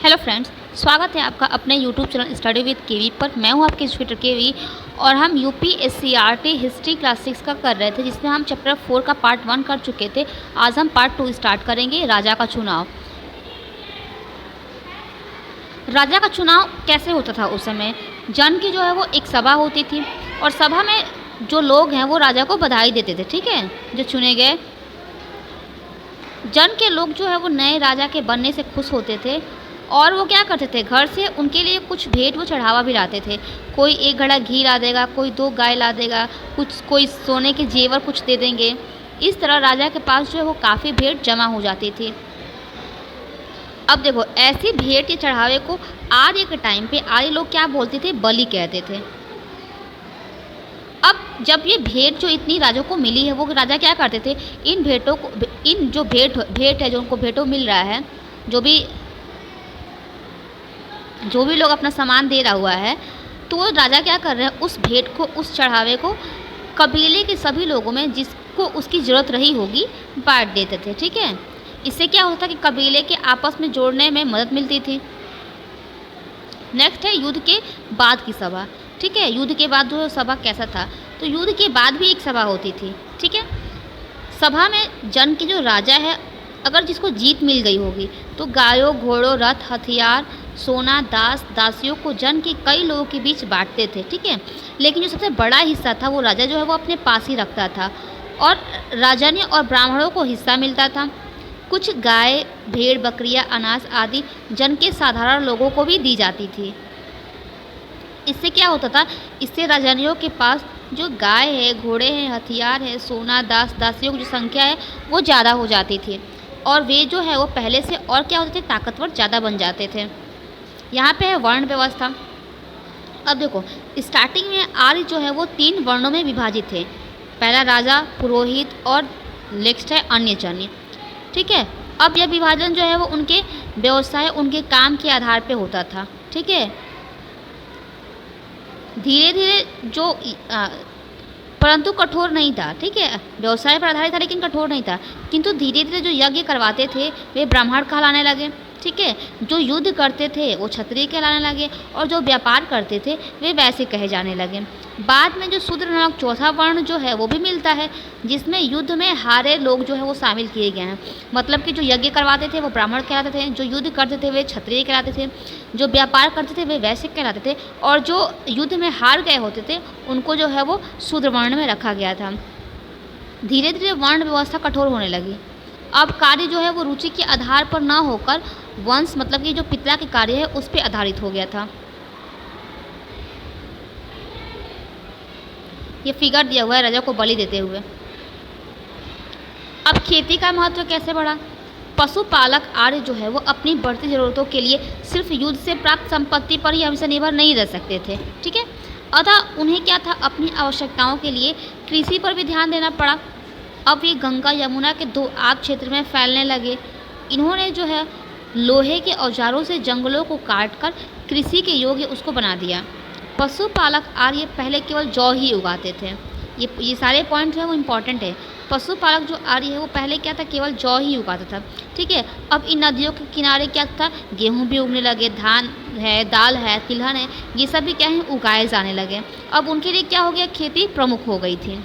Hello friends, स्वागत है आपका अपने यूट्यूब चैनल स्टडी विद केवी पर। मैं हूं आपके इंस्ट्रक्टर केवी और हम यूपीएससीआरटी हिस्ट्री क्लास 6 का कर रहे थे, जिसमें हम चैप्टर 4 का पार्ट 1 कर चुके थे। आज हम पार्ट 2 स्टार्ट करेंगे, राजा का चुनाव। राजा का चुनाव कैसे होता था उस समय? जन की जो है वो एक सभा होती थी और सभा में जो लोग हैं वो राजा को बधाई देते थे, ठीक है। जो चुने गए जन के लोग जो है वो नए राजा के बनने से खुश होते थे और वो क्या करते थे, घर से उनके लिए कुछ भेंट वो चढ़ावा भी लाते थे। कोई 1 घड़ा घी ला देगा, कोई 2 गाय ला देगा, कोई सोने के जेवर कुछ दे देंगे। इस तरह राजा के पास जो है वो काफ़ी भेंट जमा हो जाती थी। अब देखो, ऐसी भेंट या चढ़ावे को आर्य के टाइम पे आर्य लोग क्या बोलते थे, बलि कहते थे। अब जब ये भेंट जो इतनी राजा को मिली है, वो राजा क्या करते थे, इन भेंटों को, इन जो भेंट है जो उनको भेंटों मिल रहा है, जो भी लोग अपना सामान दे रहा हुआ है, तो वो राजा क्या कर रहे हैं, उस भेंट को, उस चढ़ावे को कबीले के सभी लोगों में जिसको उसकी ज़रूरत रही होगी बांट देते थे, ठीक है। इससे क्या होता कि कबीले के आपस में जोड़ने में मदद मिलती थी। नेक्स्ट है युद्ध के बाद की सभा, ठीक है। युद्ध के बाद जो सभा कैसा था, तो युद्ध के बाद भी एक सभा होती थी, ठीक है। सभा में जन के जो राजा है, अगर जिसको जीत मिल गई होगी, तो गायों, घोड़ों, रथ, हथियार, सोना, दासियों को जन के कई लोगों के बीच बांटते थे, ठीक है। लेकिन जो सबसे बड़ा हिस्सा था वो राजा जो है वो अपने पास ही रखता था और राजन्य और ब्राह्मणों को हिस्सा मिलता था। कुछ गाय, भेड़, बकरियां, अनाज आदि जन के साधारण लोगों को भी दी जाती थी। इससे क्या होता था, इससे राजनियों के पास जो गाय है, घोड़े हैं, हथियार है, सोना, दासियों की जो संख्या है वो ज़्यादा हो जाती थी और वे जो है वो पहले से और क्या होते थे, ताकतवर ज़्यादा बन जाते थे। यहाँ पे है वर्ण व्यवस्था। अब देखो, स्टार्टिंग में आर्य जो है वो 3 वर्णों में विभाजित थे। पहला राजा, पुरोहित और नेक्स्ट है अन्य जन, ठीक है। अब यह विभाजन जो है वो उनके व्यवसाय, उनके काम के आधार पे होता था, ठीक है। धीरे धीरे जो परंतु कठोर नहीं था, ठीक है। व्यवसाय पर आधारित था लेकिन कठोर नहीं था। किंतु धीरे धीरे जो यज्ञ करवाते थे वे ब्राह्मण कहलाने लगे, ठीक है। जो युद्ध करते थे वो क्षत्रिय कहलाने लगे और जो व्यापार करते थे वे वैसे कहे जाने लगे। बाद में जो शूद्र नामक चौथा वर्ण जो है वो भी मिलता है, जिसमें युद्ध में हारे लोग जो है वो शामिल किए गए हैं। मतलब कि जो यज्ञ करवाते थे वो ब्राह्मण कहलाते थे, जो युद्ध करते थे वे क्षत्रिय कहलाते थे, जो व्यापार करते थे वे वैश्य कहलाते थे और जो युद्ध में हार गए होते थे उनको जो है वो शूद्र वर्ण में रखा गया था। धीरे धीरे वर्ण व्यवस्था कठोर होने लगी। अब कार्य जो है वो रुचि के आधार पर ना होकर वंश, मतलब कि जो पिता के कार्य है उस पर आधारित हो गया था। ये फिगर दिया हुआ है राजा को बलि देते हुए। अब खेती का महत्व कैसे बढ़ा? पशुपालक आर्य जो है वो अपनी बढ़ती ज़रूरतों के लिए सिर्फ युद्ध से प्राप्त संपत्ति पर ही हमेशा निर्भर नहीं रह सकते थे, ठीक है। अतः उन्हें क्या था, अपनी आवश्यकताओं के लिए कृषि पर भी ध्यान देना पड़ा। अब ये गंगा यमुना के 2 आग क्षेत्र में फैलने लगे। इन्होंने जो है लोहे के औजारों से जंगलों को काटकर कृषि के योग्य उसको बना दिया। पशुपालक आर्य पहले केवल जौ ही उगाते थे। ये सारे पॉइंट हैं वो इम्पॉर्टेंट है। पशुपालक जो आर्य है वो पहले क्या था, केवल जौ ही उगाता था, ठीक है। अब इन नदियों के किनारे क्या था, गेहूँ भी उगने लगे, धान है, दाल है, तिलहन है, ये सब भी क्या है उगाए जाने लगे। अब उनके लिए क्या हो गया, खेती प्रमुख हो गई थी।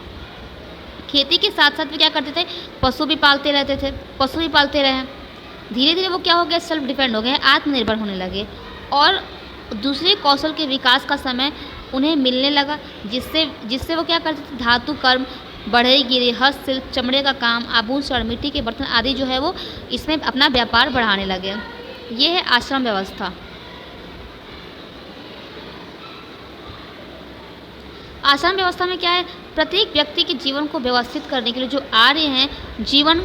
खेती के साथ साथ वे क्या करते थे, पशु भी पालते रहे। धीरे धीरे वो क्या हो गया, सेल्फ डिपेंड हो गए, आत्मनिर्भर होने लगे और दूसरे कौशल के विकास का समय उन्हें मिलने लगा, जिससे वो क्या करते थे, धातु कर्म, बढ़ई गिरी, हस्तशिल्प, चमड़े का काम, आभूषण, मिट्टी के बर्तन आदि जो है वो इसमें अपना व्यापार बढ़ाने लगे। ये है आश्रम व्यवस्था। आश्रम व्यवस्था में क्या है, प्रत्येक व्यक्ति के जीवन को व्यवस्थित करने के लिए जो आर्य हैं जीवन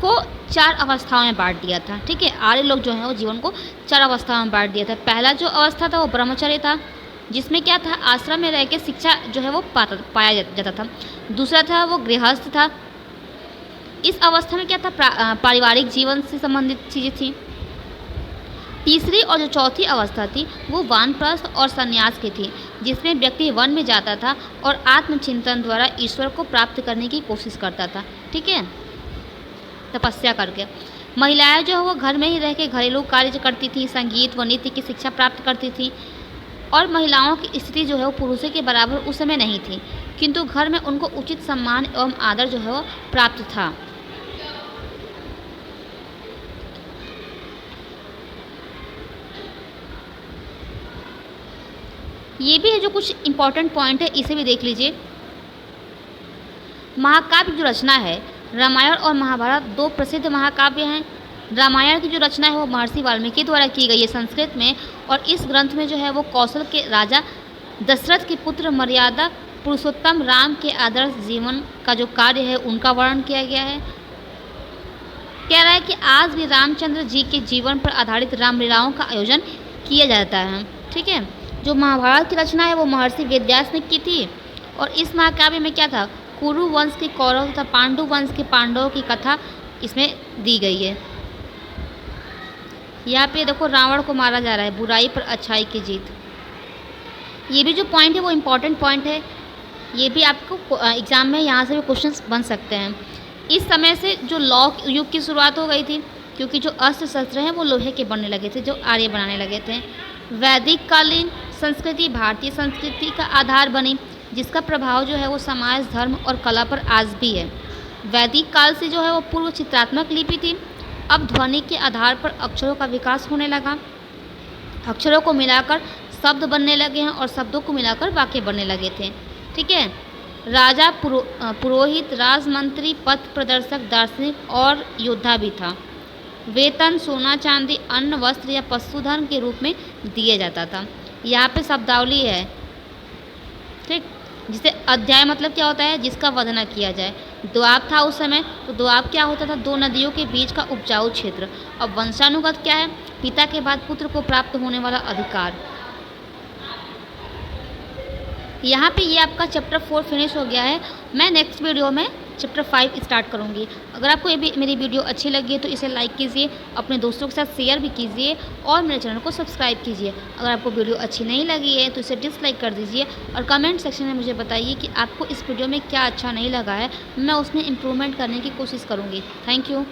को 4 अवस्थाओं में बांट दिया था, ठीक है। आर्य लोग जो हैं वो जीवन को 4 अवस्थाओं में बांट दिया था। पहला जो अवस्था था वो ब्रह्मचर्य था, जिसमें क्या था, आश्रम में रह के शिक्षा जो है वो पाया जाता था। दूसरा था वो गृहस्थ था। इस अवस्था में क्या था, पारिवारिक जीवन से संबंधित चीज़ें थी। तीसरी और जो चौथी अवस्था थी वो वानप्रस्थ और संन्यास की थी, जिसमें व्यक्ति वन में जाता था और आत्मचिंतन द्वारा ईश्वर को प्राप्त करने की कोशिश करता था, ठीक है, तपस्या करके। महिलाएं जो है वो घर में ही रह के घरेलू कार्य करती थी, संगीत व नृत्य की शिक्षा प्राप्त करती थी और महिलाओं की स्थिति जो है वो पुरुषों के बराबर उस समय नहीं थी, किंतु घर में उनको उचित सम्मान एवं आदर जो है वो प्राप्त था। ये भी है जो कुछ इम्पोर्टेंट पॉइंट है, इसे भी देख लीजिए। महाकाव्य जो रचना है, रामायण और महाभारत दो प्रसिद्ध महाकाव्य हैं। रामायण की जो रचना है वो महर्षि वाल्मीकि द्वारा की गई है संस्कृत में, और इस ग्रंथ में जो है वो कौशल के राजा दशरथ के पुत्र मर्यादा पुरुषोत्तम राम के आदर्श जीवन का जो कार्य है उनका वर्णन किया गया है। कह रहा है कि आज भी रामचंद्र जी के जीवन पर आधारित रामलीलाओं का आयोजन किया जाता है। ठीक है, जो महाभारत की रचना है वो महर्षि वेदव्यास ने की थी, और इस महाकाव्य में क्या था, कुरु वंश के कौरव तथा पांडु वंश के पांडवों की कथा इसमें दी गई है। यहाँ पे देखो रावण को मारा जा रहा है, बुराई पर अच्छाई की जीत। ये भी जो पॉइंट है वो इम्पोर्टेंट पॉइंट है, ये भी आपको एग्जाम में यहाँ से भी क्वेश्चंस बन सकते हैं। इस समय से जो लौ युग की शुरुआत हो गई थी, क्योंकि जो अस्त्र शस्त्र हैं वो लोहे के बनने लगे थे, जो आर्य बनाने लगे थे। वैदिक कालीन संस्कृति भारतीय संस्कृति का आधार बनी, जिसका प्रभाव जो है वो समाज, धर्म और कला पर आज भी है। वैदिक काल से जो है वो पूर्व चित्रात्मक लिपि थी। अब ध्वनि के आधार पर अक्षरों का विकास होने लगा, अक्षरों को मिलाकर शब्द बनने लगे हैं और शब्दों को मिलाकर वाक्य बनने लगे थे। ठीक है, राजा, पुरोहित, राजमंत्री, पथ प्रदर्शक, दार्शनिक और योद्धा भी था। वेतन सोना चांदी, अन्न, वस्त्र या पशुधन के रूप में दिया जाता था। यहाँ पे शब्दावली है, ठीक, जिसे अध्याय मतलब क्या होता है, जिसका वधना किया जाए। द्वाब था उस समय, तो द्वाब क्या होता था, दो नदियों के बीच का उपजाऊ क्षेत्र। अब वंशानुगत क्या है, पिता के बाद पुत्र को प्राप्त होने वाला अधिकार। यहाँ पे ये आपका चैप्टर 4 फिनिश हो गया है। मैं नेक्स्ट वीडियो में चैप्टर 5 स्टार्ट करूँगी। अगर आपको ये भी मेरी वीडियो अच्छी लगी है तो इसे लाइक कीजिए, अपने दोस्तों के साथ शेयर भी कीजिए और मेरे चैनल को सब्सक्राइब कीजिए। अगर आपको वीडियो अच्छी नहीं लगी है तो इसे डिसलाइक कर दीजिए और कमेंट सेक्शन में मुझे बताइए कि आपको इस वीडियो में क्या अच्छा नहीं लगा है। मैं उसमें इम्प्रूवमेंट करने की कोशिश करूँगी। Thank you.